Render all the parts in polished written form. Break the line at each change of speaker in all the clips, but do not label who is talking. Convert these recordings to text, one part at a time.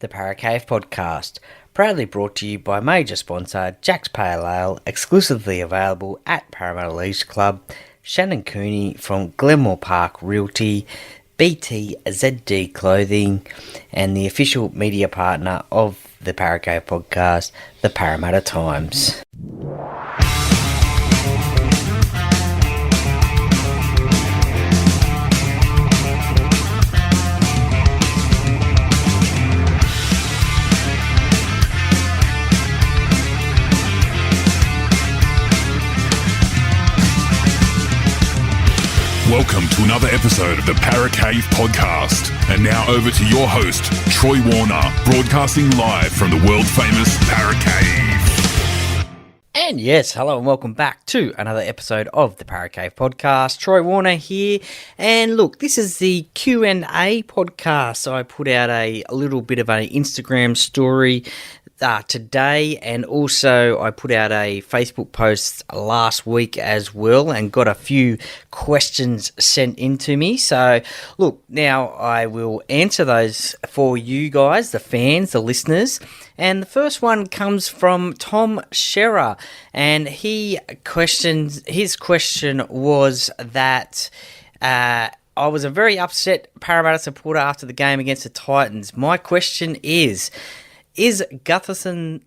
The Paracave Podcast, proudly brought to you by major sponsor Jack's Pale Ale, exclusively available at Parramatta Leagues Club, Shannon Cooney from Glenmore Park Realty, BTZD Clothing, and the official media partner of the Paracave Podcast, the Parramatta Times.
Welcome to another episode of the Paracave Podcast. And now over to your host, Troy Warner, broadcasting live from the world-famous Paracave.
And yes, hello and welcome back to another episode of the Paracave Podcast. Troy Warner here. And look, this is the Q&A podcast. So I put out a little bit of an Instagram story today, and also I put out a Facebook post last week as well and got a few questions sent in to me. So look, now I will answer those for you guys, the fans, the listeners. And the first one comes from Tom Scherer, and his question was that I was a very upset Parramatta supporter after the game against the Titans. My question is Gutherson's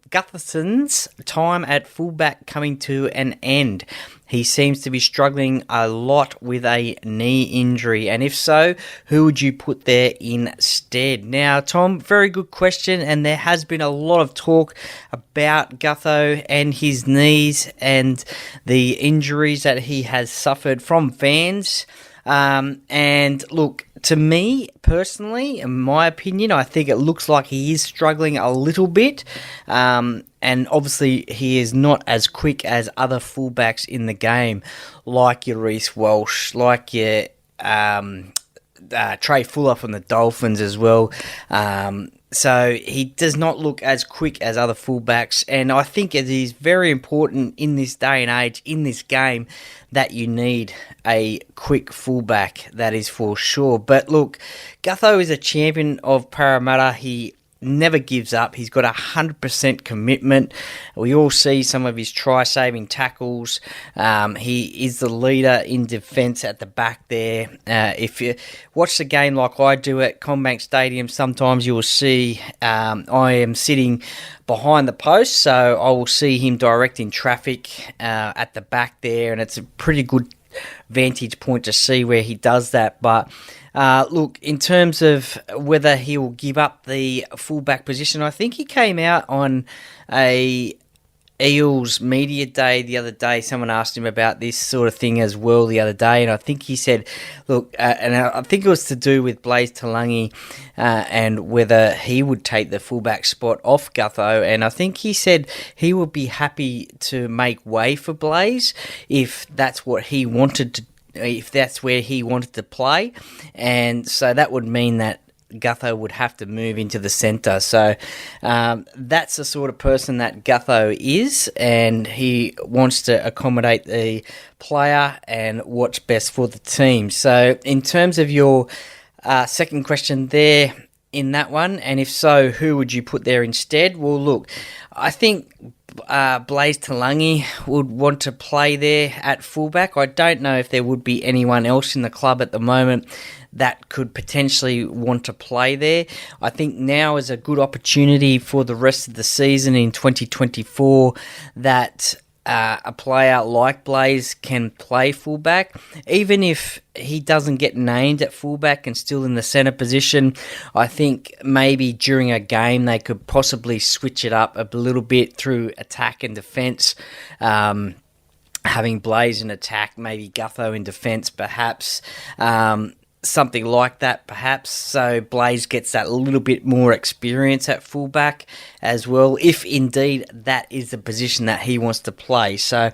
time at fullback coming to an end? He seems to be struggling a lot with a knee injury, and if so, who would you put there instead? Now, Tom, very good question, and there has been a lot of talk about Gutho and his knees and the injuries that he has suffered from fans. And look, to me personally, in my opinion, I think it looks like he is struggling a little bit. And obviously he is not as quick as other fullbacks in the game, like your Reece Walsh, like your Trey Fuller from the Dolphins as well. So he does not look as quick as other fullbacks, and I think it is very important in this day and age, in this game, that you need a quick fullback, that is for sure. But look, Gutho is a champion of Parramatta. He never gives up. He's got 100% commitment. We all see some of his try-saving tackles. He is the leader in defence at the back there. If you watch the game like I do at CommBank Stadium, sometimes you will see I am sitting behind the post, so I will see him directing traffic at the back there, and it's a pretty good vantage point to see where he does that. But look, in terms of whether he will give up the fullback position, I think he came out on a Eels media day the other day. Someone asked him about this sort of thing as well the other day, and I think he said, look, and I think it was to do with Blaise Talangi and whether he would take the fullback spot off Gutho, and I think he said he would be happy to make way for Blaise if that's what he wanted to, if that's where he wanted to play, and so that would mean that Gutho would have to move into the centre. So that's the sort of person that Gutho is, and he wants to accommodate the player and what's best for the team. So in terms of your second question there in that one, and if so, who would you put there instead? Well, look, I think Blaise Talangi would want to play there at fullback. I don't know if there would be anyone else in the club at the moment that could potentially want to play there. I think now is a good opportunity for the rest of the season in 2024 that a player like Blaise can play fullback. Even if he doesn't get named at fullback and still in the centre position, I think maybe during a game they could possibly switch it up a little bit through attack and defence. Having Blaise in attack, maybe Gutho in defence perhaps. Something like that, perhaps, so Blaise gets that little bit more experience at fullback as well, if indeed that is the position that he wants to play. So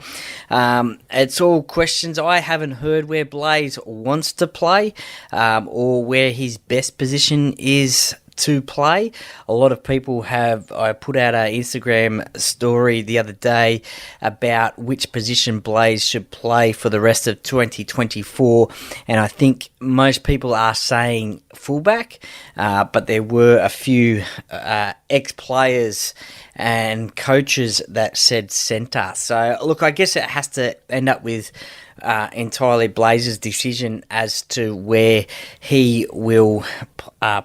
it's all questions. I haven't heard where Blaise wants to play or where his best position is to play. A lot of people have, I put out an Instagram story the other day about which position Blaise should play for the rest of 2024, and I think most people are saying fullback, but there were a few ex-players and coaches that said centre. So, look, I guess it has to end up with entirely Blazer's decision as to where he will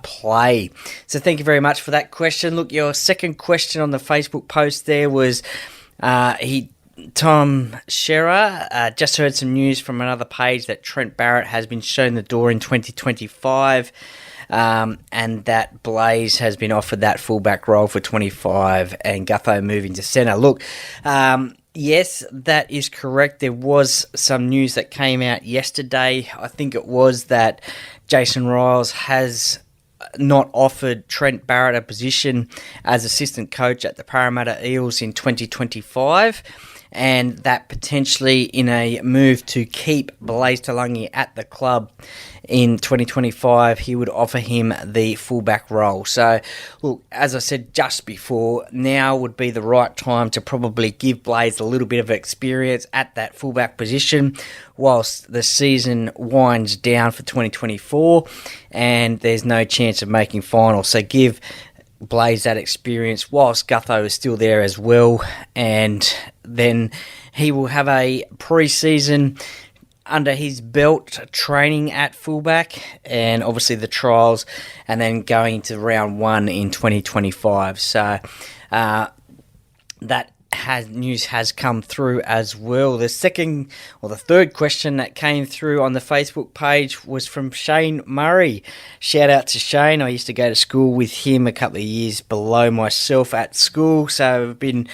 play. So thank you very much for that question. Look, your second question on the Facebook post there was Tom Shearer just heard some news from another page that Trent Barrett has been shown the door in 2025. And that Blaze has been offered that fullback role for 25 and Gutho moving to centre. Look, yes, that is correct. There was some news that came out yesterday. I think it was that Jason Riles has not offered Trent Barrett a position as assistant coach at the Parramatta Eels in 2025. And that potentially in a move to keep Blaze Talangi at the club in 2025, he would offer him the fullback role. So, look, as I said just before, now would be the right time to probably give Blaze a little bit of experience at that fullback position whilst the season winds down for 2024 and there's no chance of making finals. So give Blaze that experience whilst Gutho is still there as well, and then he will have a pre-season under his belt training at fullback and obviously the trials, and then going into round 1 in 2025. So that news has come through as well. The third question that came through on the Facebook page was from Shane Murray. Shout out to Shane. I used to go to school with him a couple of years below myself at school, so I've been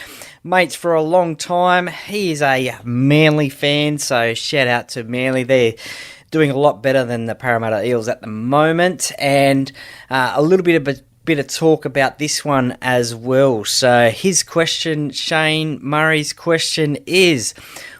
mates for a long time. He is a Manly fan, so shout out to Manly. They're doing a lot better than the Parramatta Eels at the moment, and a little bit of talk about this one as well. So his question, Shane Murray's question is,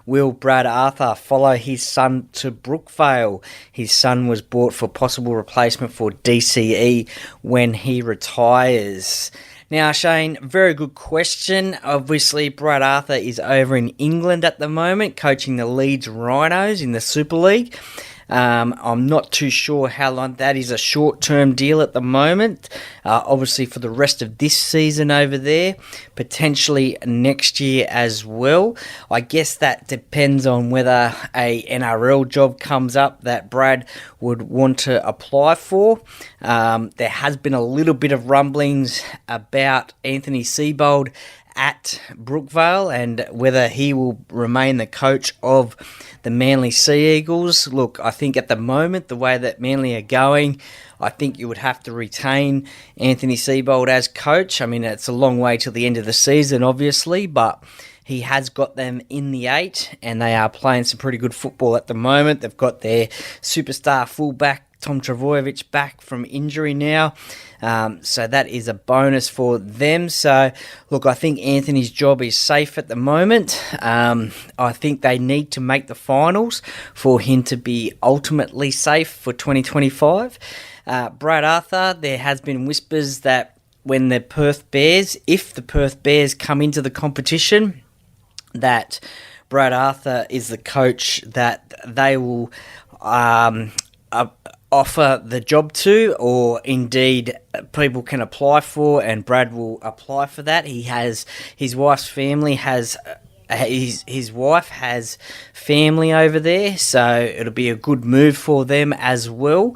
will Brad Arthur follow his son to Brookvale? His son was bought for possible replacement for DCE when he retires. Now, Shane, very good question. Obviously, Brad Arthur is over in England at the moment, coaching the Leeds Rhinos in the Super League. I'm not too sure how long. That is a short-term deal at the moment. Obviously, for the rest of this season over there, potentially next year as well. I guess that depends on whether a NRL job comes up that Brad would want to apply for. There has been a little bit of rumblings about Anthony Seibold at Brookvale and whether he will remain the coach of the Manly Sea Eagles. Look, I think at the moment, the way that Manly are going, I think you would have to retain Anthony Seibold as coach. I mean, it's a long way till the end of the season, obviously, but he has got them in the 8 and they are playing some pretty good football at the moment. They've got their superstar fullback, Tom Travojevic, back from injury now. So that is a bonus for them. So, look, I think Anthony's job is safe at the moment. I think they need to make the finals for him to be ultimately safe for 2025. Brad Arthur, there has been whispers that when the Perth Bears, if the Perth Bears come into the competition, that Brad Arthur is the coach that they will offer the job to, or indeed people can apply for, and Brad will apply for that. He has his wife's family has his wife has family over there, so it'll be a good move for them as well,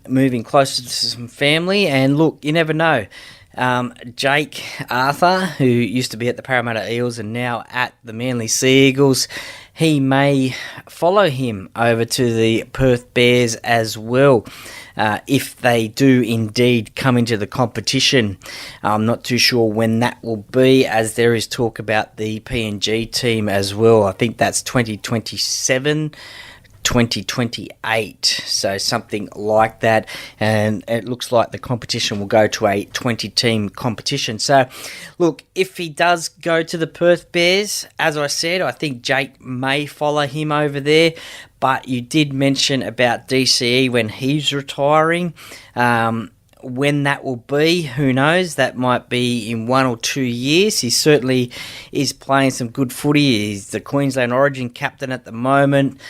moving closer to some family. And look, you never know. Jake Arthur, who used to be at the Parramatta Eels and now at the Manly Sea Eagles, he may follow him over to the Perth Bears as well, if they do indeed come into the competition. I'm not too sure when that will be, as there is talk about the PNG team as well. I think that's 2027. 2028, so something like that, and it looks like the competition will go to a 20-team competition. So, look, if he does go to the Perth Bears, as I said, I think Jake may follow him over there, but you did mention about DCE when he's retiring. When that will be, who knows? That might be in 1 or 2 years. He certainly is playing some good footy. He's the Queensland Origin captain at the moment.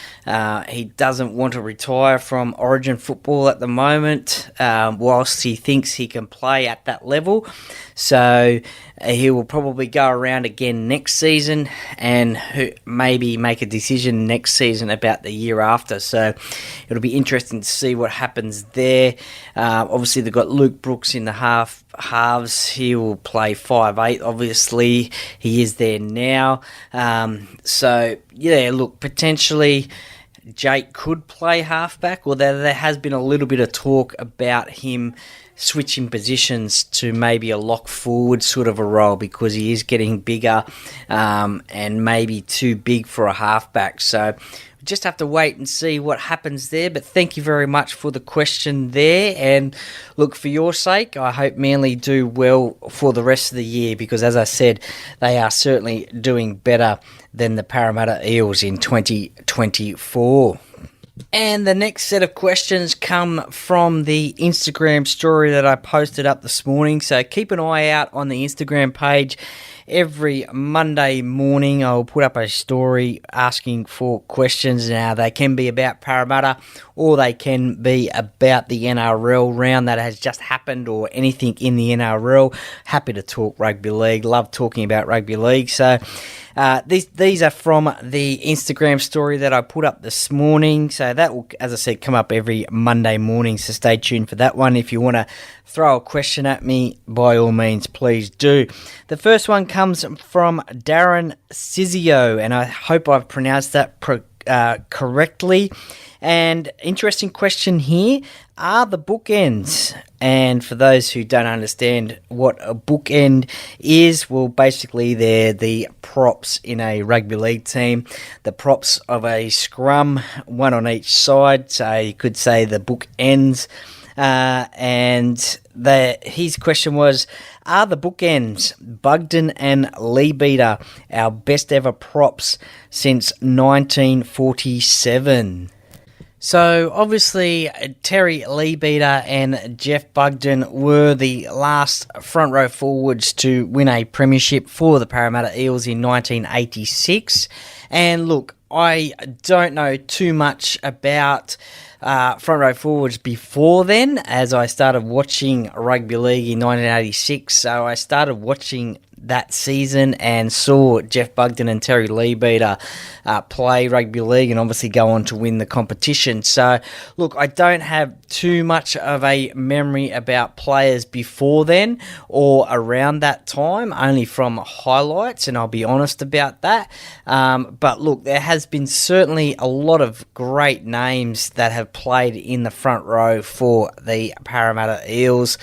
He doesn't want to retire from Origin football at the moment, whilst he thinks he can play at that level. So he will probably go around again next season and maybe make a decision next season about the year after. So it'll be interesting to see what happens there. Obviously, they've got Luke Brooks in the halves. He will play 5'8", obviously. He is there now. So, yeah, look, potentially Jake could play halfback, or there has been a little bit of talk about him switching positions to maybe a lock forward sort of a role, because he is getting bigger and maybe too big for a halfback. So we just have to wait and see what happens there. But thank you very much for the question there. And look, for your sake, I hope Manly do well for the rest of the year, because as I said, they are certainly doing better than the Parramatta Eels in 2024. And the next set of questions come from the Instagram story that I posted up this morning. So keep an eye out on the Instagram page. Every Monday morning, I'll put up a story asking for questions. Now, they can be about Parramatta, or they can be about the NRL round that has just happened, or anything in the NRL. Happy to talk rugby league. Love talking about rugby league. So these are from the Instagram story that I put up this morning. So that will, as I said, come up every Monday morning. So stay tuned for that one. If you want to throw a question at me, by all means, please do. The first one comes from Darren Sizio, and I hope I've pronounced that correctly. And interesting question here, are the bookends? And for those who don't understand what a bookend is, well, basically they're the props in a rugby league team, the props of a scrum, one on each side. So you could say the bookends. And his question was, are the bookends, Bugden and Leabeater, our best ever props since 1947? So, obviously, Terry Leabeater and Jeff Bugden were the last front row forwards to win a premiership for the Parramatta Eels in 1986. And look, I don't know too much about front row forwards before then, as I started watching rugby league in 1986. So I started watching that season and saw Jeff Bugden and Terry Leabeater play rugby league and obviously go on to win the competition. So, look, I don't have too much of a memory about players before then or around that time, only from highlights, and I'll be honest about that. But look, there has been certainly a lot of great names that have played in the front row for the Parramatta Eels.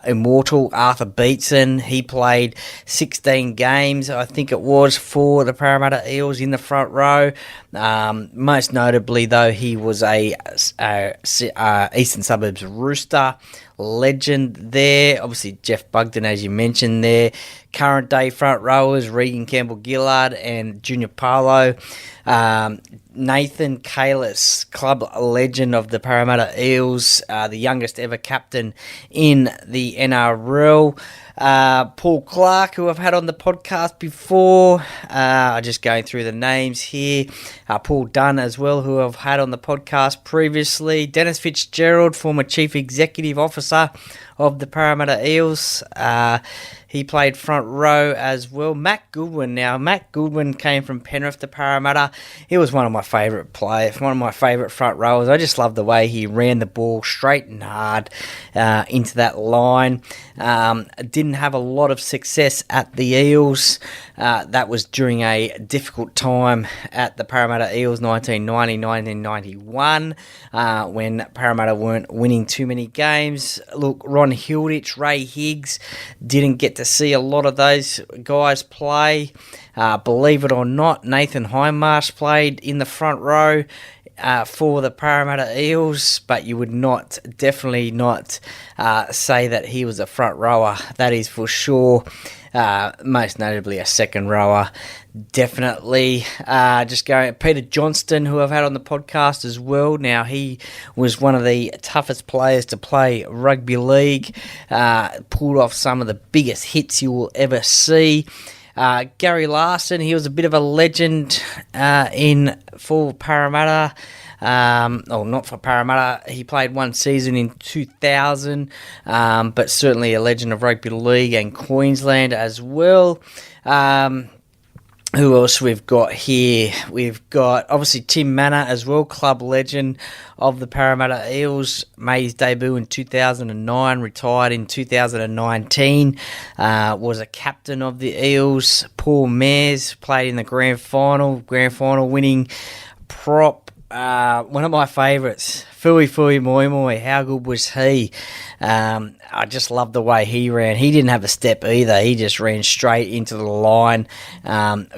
Immortal Arthur Beetson, he played 16 games, I think it was, for the Parramatta Eels in the front row. Most notably, though, he was a Eastern Suburbs Rooster legend there. Obviously, Jeff Bugden, as you mentioned there. Current day front rowers, Regan Campbell-Gillard and Junior Paulo. Nathan Kalis, club legend of the Parramatta Eels, the youngest ever captain in the NRL. Paul Clark, who I've had on the podcast before. Just going through the names here. Paul Dunn as well, who I've had on the podcast previously. Dennis Fitzgerald, former Chief Executive Officer of the Parramatta Eels. He played front row as well. Matt Goodwin. Now, Matt Goodwin came from Penrith to Parramatta. He was one of my favourite players, one of my favourite front rowers. I just loved the way he ran the ball straight and hard into that line. Didn't have a lot of success at the Eels. That was during a difficult time at the Parramatta Eels, 1990-1991, when Parramatta weren't winning too many games. Look, Ron Hilditch, Ray Higgs, didn't get to see a lot of those guys play. Believe it or not, Nathan Hindmarsh played in the front row for the Parramatta Eels, but you would definitely not say that he was a front rower. That is for sure. Most notably a second rower. Definitely just going Peter Johnston, who I've had on the podcast as well. Now, he was one of the toughest players to play rugby league, pulled off some of the biggest hits you will ever see. Gary Larson, he was a bit of a legend for Parramatta. Not for Parramatta. He played one season in 2000, but certainly a legend of rugby league and Queensland as well. Who else we've got here? We've got, obviously, Tim Manor as well, club legend of the Parramatta Eels. Made his debut in 2009, retired in 2019, was a captain of the Eels. Paul Mears played in the grand final winning prop. One of my favourites, Fui Moi Moi. How good was he? I just love the way he ran. He didn't have a step either. He just ran straight into the line.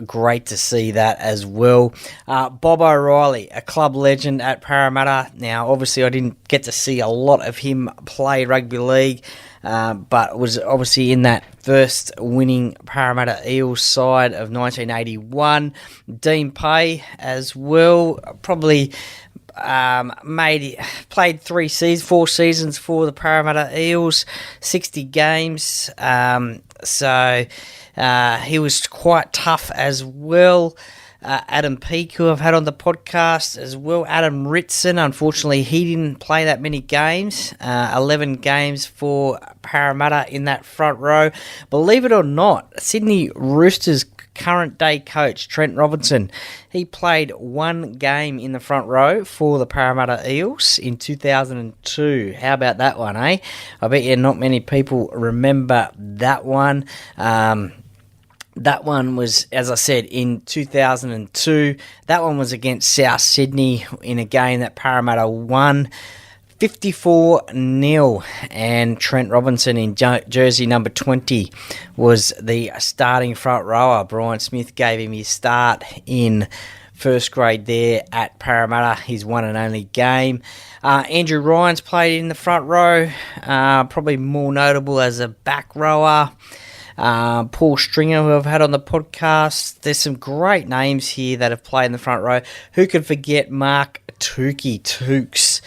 Great to see that as well. Bob O'Reilly, a club legend at Parramatta. Now, obviously, I didn't get to see a lot of him play rugby league, but was obviously in that first winning Parramatta Eels side of 1981. Dean Pay as well, probably played 4 seasons for the Parramatta Eels, 60 games. So he was quite tough as well. Adam Peake, who I've had on the podcast as well. Adam Ritson, unfortunately, he didn't play that many games. 11 games for Parramatta in that front row. Believe it or not, Sydney Roosters current day coach Trent Robinson, he played one game in the front row for the Parramatta Eels in 2002. How about that one, eh? I bet you not many people remember that one. That one was, as I said, in 2002. That one was against South Sydney in a game that Parramatta won 54-0, and Trent Robinson in jersey number 20 was the starting front rower. Brian Smith gave him his start in first grade there at Parramatta, his one and only game. Andrew Ryan's played in the front row, probably more notable as a back rower. Paul Stringer, who I've had on the podcast. There's some great names here that have played in the front row. Who could forget Mark Tukey Tukes?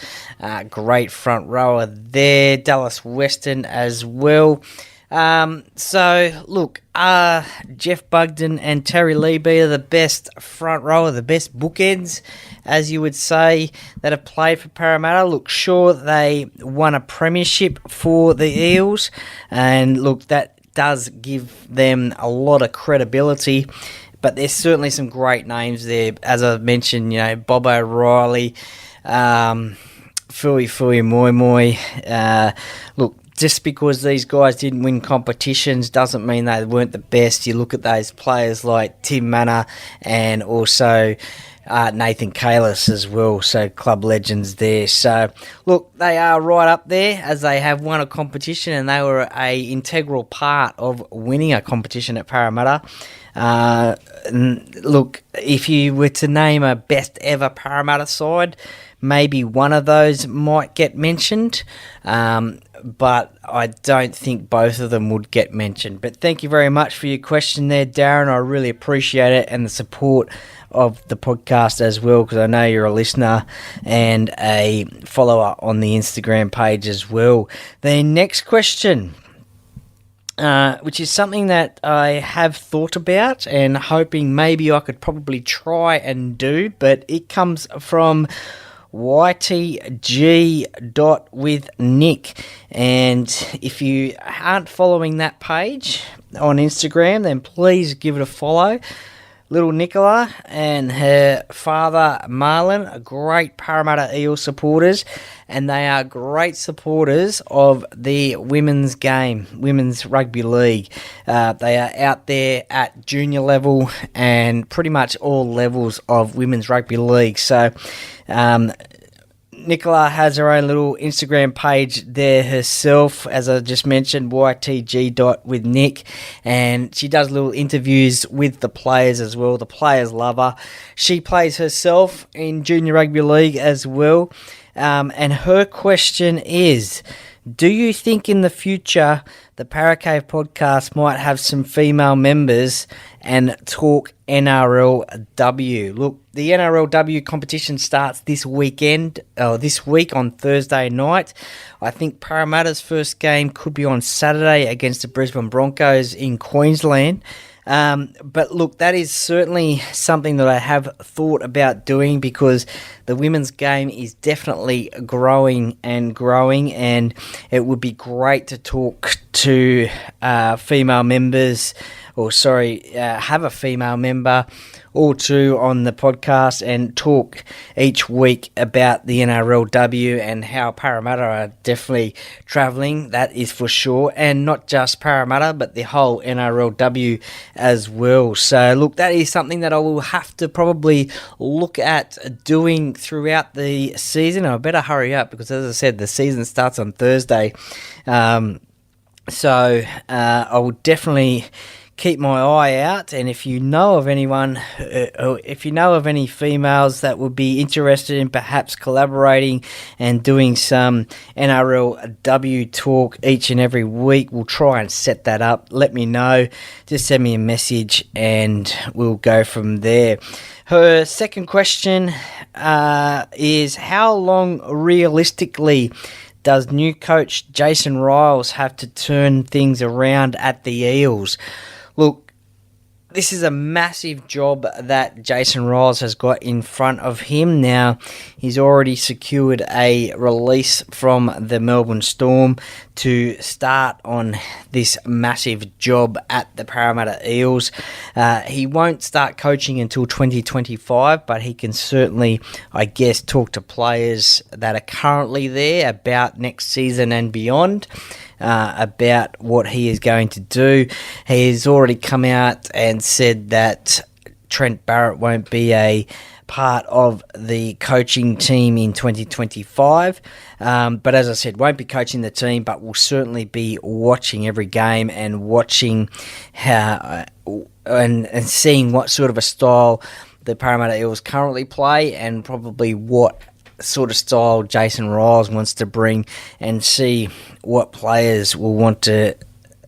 Great front rower there. Dallas Weston as well. So, look, Jeff Bugden and Terry Leeby are the best front rower, the best bookends, as you would say, that have played for Parramatta. Look, sure, they won a premiership for the Eels, and look, that does give them a lot of credibility, but there's certainly some great names there. As I mentioned, Bob O'Reilly, Fui Moi Moi. Look, just because these guys didn't win competitions doesn't mean they weren't the best. You look at those players like Tim Manor and also Nathan Kalis as well, so club legends there. So, look, they are right up there as they have won a competition, and they were a integral part of winning a competition at Parramatta. Look, if you were to name a best ever Parramatta side, maybe one of those might get mentioned, but I don't think both of them would get mentioned. But thank you very much for your question there, Darren. I really appreciate it, and the support of the podcast as well, because I know you're a listener and a follower on the Instagram page as well. The next question, which is something that I have thought about and hoping maybe I could probably try and do, but it comes from YTG with Nick. And if you aren't following that page on Instagram, then please give it a follow. Little Nicola and her father Marlon are great Parramatta Eel supporters, and they are great supporters of the women's game, women's rugby league. They are out there at junior level and pretty much all levels of women's rugby league. So Nicola has her own little Instagram page there herself, as I just mentioned, YTG with Nick, and she does little interviews with the players as well. The players love her. She plays herself in Junior Rugby League as well, and her question is, do you think in the future the Paracave podcast might have some female members and talk NRLW? Look, the NRLW competition starts this week on Thursday night. I think Parramatta's first game could be on Saturday against the Brisbane Broncos in Queensland. But look, that is certainly something that I have thought about doing, because the women's game is definitely growing, and it would be great to talk to female members, have a female member or two on the podcast and talk each week about the NRLW and how Parramatta are definitely travelling, that is for sure, and not just Parramatta but the whole NRLW as well. So look, that is something that I will have to probably look at doing throughout the season. I better hurry up, because as I said, the season starts on Thursday. So I will definitely keep my eye out, and if you know of anyone, if you know of any females that would be interested in perhaps collaborating and doing some NRLW talk each and every week, we'll try and set that up. Let me know. Just send me a message and we'll go from there. Her second question is, how long realistically does new coach Jason Riles have to turn things around at the Eels? Look, this is a massive job that Jason Riles has got in front of him. Now, he's already secured a release from the Melbourne Storm to start on this massive job at the Parramatta Eels. He won't start coaching until 2025, but he can certainly, I guess, talk to players that are currently there about next season and beyond. About what he is going to do. He has already come out and said that Trent Barrett won't be a part of the coaching team in 2025. But as I said, won't be coaching the team, but will certainly be watching every game and watching how and seeing what sort of a style the Parramatta Eels currently play, and probably what sort of style Jason Riles wants to bring, and see what players will want to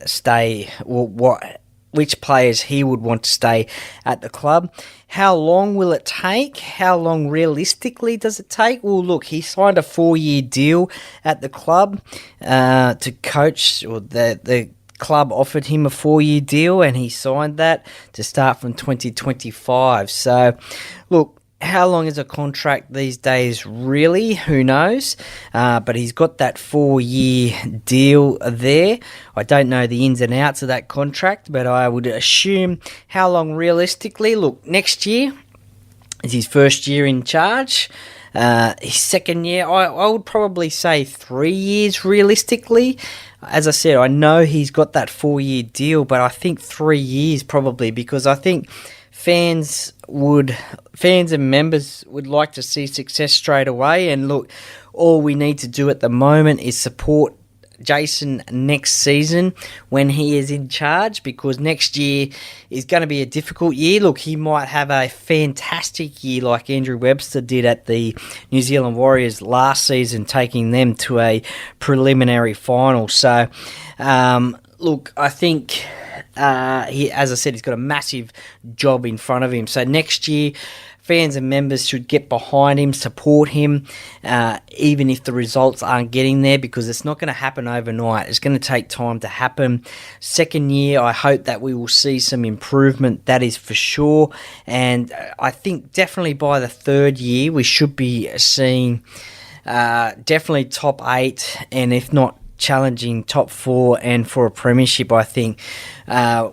stay, which players he would want to stay at the club. How long will it take? How long realistically does it take? Well, look, he signed a 4-year deal at the club to coach, or the club offered him a 4-year deal, and he signed that to start from 2025. So, look, how long is a contract these days, really? Who knows? But he's got that 4-year deal there. I don't know the ins and outs of that contract, but I would assume how long realistically? Look, next year is his first year in charge. His second year, I would probably say 3 years realistically. As I said, I know he's got that 4-year deal, but I think 3 years probably, because I think fans and members would like to see success straight away. And look, all we need to do at the moment is support Jason next season when he is in charge, because next year is going to be a difficult year. Look, he might have a fantastic year like Andrew Webster did at the New Zealand Warriors last season, taking them to a preliminary final. So, look, I think as I said, he's got a massive job in front of him. So next year, fans and members should get behind him, support him, even if the results aren't getting there, because it's not going to happen overnight. It's going to take time to happen. Second year, I hope that we will see some improvement, that is for sure. And I think definitely by the third year, we should be seeing definitely top 8, and if not challenging top 4 and for a premiership, I think.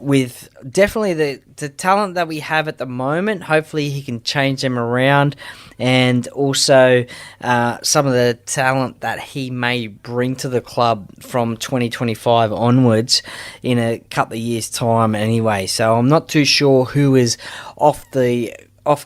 With definitely the talent that we have at the moment, hopefully he can change them around, and also some of the talent that he may bring to the club from 2025 onwards in a couple of years' time anyway. So I'm not too sure who is off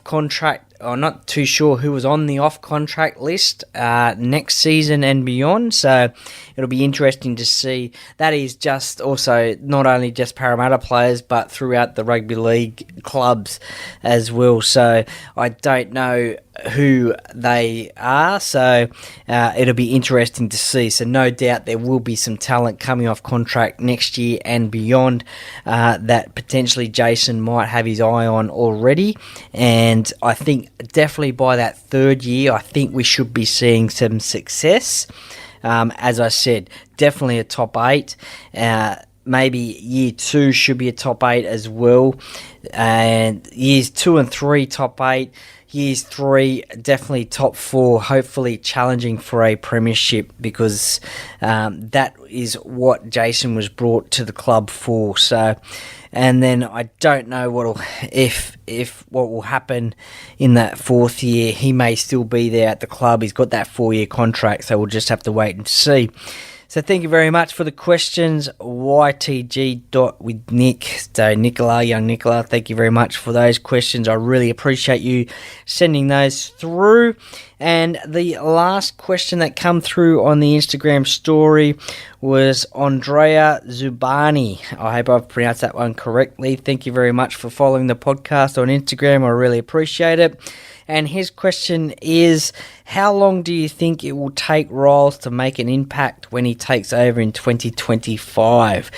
contract not too sure who was on the off-contract list next season and beyond. So it'll be interesting to see. That is just also not only just Parramatta players, but throughout the rugby league clubs as well. So I don't know who they are, so it'll be interesting to see. So no doubt there will be some talent coming off contract next year and beyond that potentially Jason might have his eye on already. And I think definitely by that third year, I think we should be seeing some success. As I said, definitely a top 8. Maybe year 2 should be a top 8 as well. And years 2 and 3, top 8. Years 3, definitely top 4, hopefully challenging for a premiership, because that is what Jason was brought to the club for. So, and then I don't know what will happen in that 4th year. He may still be there at the club. He's got that 4-year contract, so we'll just have to wait and see. So thank you very much for the questions, YTG with Nick. So young Nicola, thank you very much for those questions. I really appreciate you sending those through. And the last question that come through on the Instagram story was Andrea Zubani. I hope I've pronounced that one correctly. Thank you very much for following the podcast on Instagram. I really appreciate it. And his question is, how long do you think it will take Riles to make an impact when he takes over in 2025?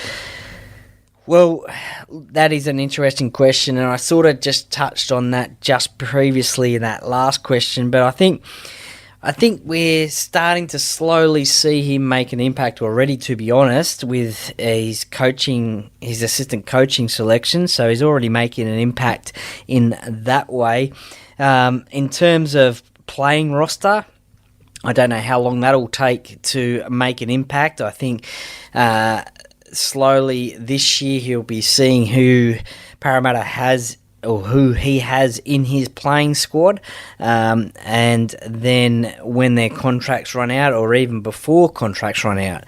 Well, that is an interesting question, and I sort of just touched on that just previously in that last question, but I think we're starting to slowly see him make an impact already, to be honest, with his assistant coaching selection. So he's already making an impact in that way. In terms of playing roster, I don't know how long that'll take to make an impact. I think slowly this year he'll be seeing who Parramatta has or who he has in his playing squad, and then when their contracts run out, or even before contracts run out,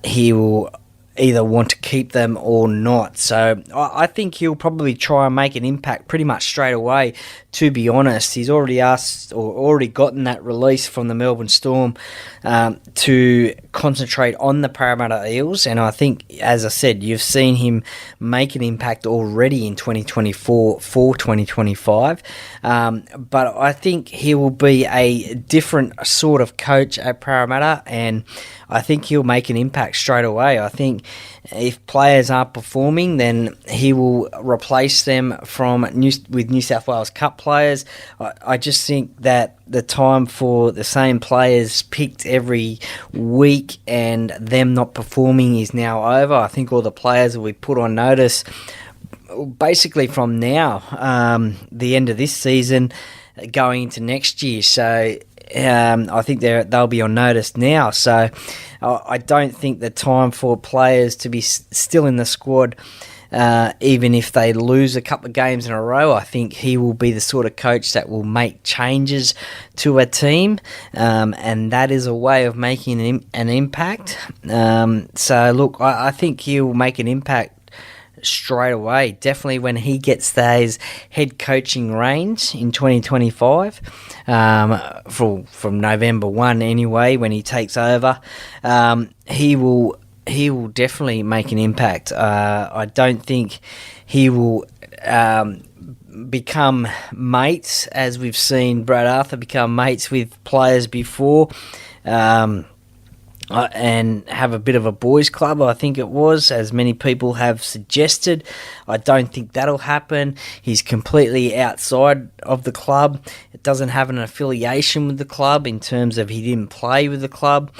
he will either want to keep them or not. So I think he'll probably try and make an impact pretty much straight away, to be honest. He's already asked or already gotten that release from the Melbourne Storm to concentrate on the Parramatta Eels, and I think, as I said, you've seen him make an impact already in 2024 for 2025, but I think he will be a different sort of coach at Parramatta, and I think he'll make an impact straight away. I think if players aren't performing, then he will replace them with New South Wales Cup players. I just think that the time for the same players picked every week and them not performing is now over. I think all the players will be put on notice basically from now, the end of this season, going into next year. So I think they'll be on notice now. So I don't think the time for players to be still in the squad, even if they lose a couple of games in a row. I think he will be the sort of coach that will make changes to a team, and that is a way of making an impact. So look, I think he'll make an impact straight away, definitely when he gets those head coaching reins in 2025, from November 1 anyway, when he takes over. He will definitely make an impact. I don't think he will become mates, as we've seen Brad Arthur become mates with players before, and have a bit of a boys' club, I think it was, as many people have suggested. I don't think that'll happen. He's completely outside of the club. It doesn't have an affiliation with the club in terms of he didn't play with the club.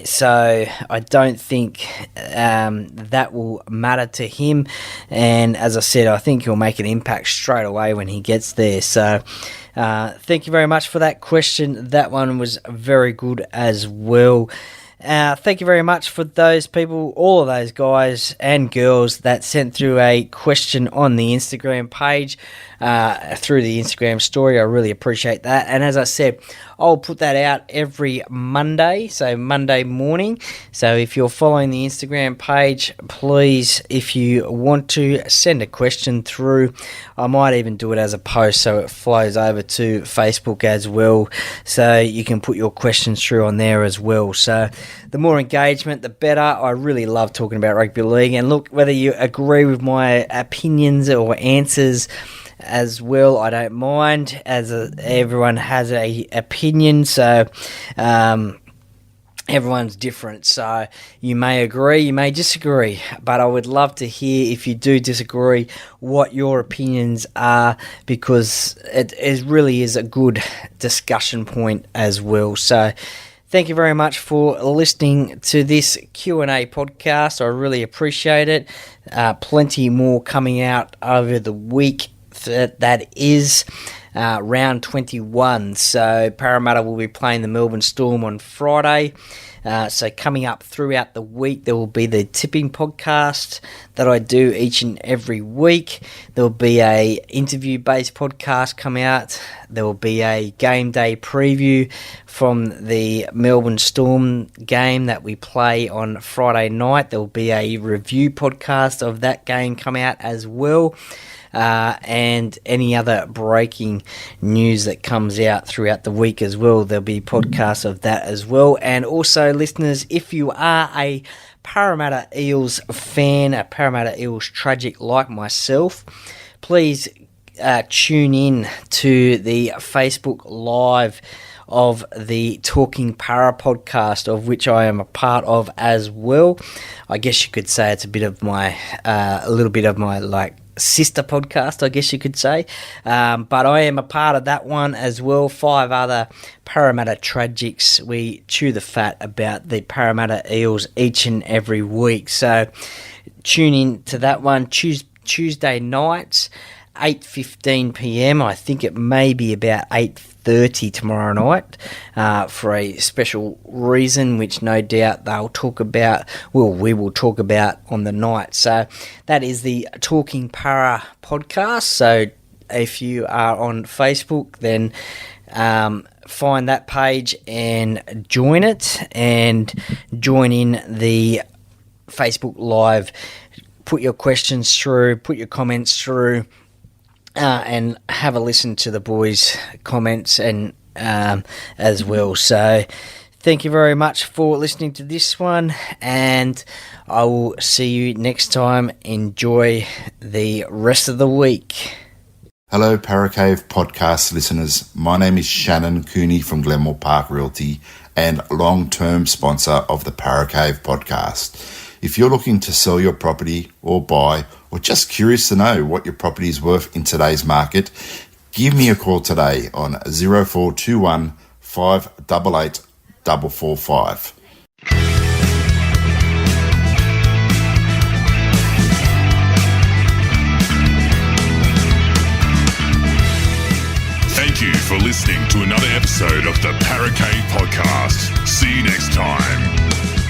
So I don't think that will matter to him. And as I said, I think he'll make an impact straight away when he gets there. So thank you very much for that question. That one was very good as well. Thank you very much for those people, all of those guys and girls that sent through a question on the Instagram page, through the Instagram story. I really appreciate that. And as I said, I'll put that out every Monday, so Monday morning. So if you're following the Instagram page, please, if you want to, send a question through. I might even do it as a post so it flows over to Facebook as well, so you can put your questions through on there as well. So the more engagement, the better. I really love talking about rugby league. And look, whether you agree with my opinions or answers as well, I don't mind, as everyone has a opinion, so everyone's different, so you may agree, you may disagree, but I would love to hear, if you do disagree, what your opinions are, because it really is a good discussion point as well. So thank you very much for listening to this Q&A podcast. I really appreciate it. Plenty more coming out over the week. That is round 21. So Parramatta will be playing the Melbourne Storm on Friday. So coming up throughout the week, there will be the tipping podcast that I do each and every week. There will be a interview-based podcast come out. There will be a game day preview from the Melbourne Storm game that we play on Friday night. There will be a review podcast of that game come out as well. And any other breaking news that comes out throughout the week as well. There'll be podcasts of that as well. And also, listeners, if you are a Parramatta Eels fan, a Parramatta Eels tragic like myself, please tune in to the Facebook Live of the Talking Para podcast, of which I am a part of as well. I guess you could say it's a little bit of my like sister podcast, I guess you could say, but I am a part of that one as well. 5 other Parramatta tragics. We chew the fat about the Parramatta Eels each and every week, so tune in to that one. Tuesday nights, 8:15 p.m. I think it may be about 8:30 tomorrow night, for a special reason, which no doubt they'll talk about. Well, we will talk about on the night. So that is the Talking Para podcast. So if you are on Facebook, then find that page and join it, and join in the Facebook Live. Put your questions through, put your comments through, and have a listen to the boys' comments and as well. So thank you very much for listening to this one, and I will see you next time. Enjoy the rest of the week.
Hello, Paracave podcast listeners. My name is Shannon Cooney from Glenmore Park Realty and long-term sponsor of the Paracave podcast. If you're looking to sell your property or buy, or just curious to know what your property is worth in today's market, give me a call today on 0421 588 445.
Thank you for listening to another episode of the Paracave Podcast. See you next time.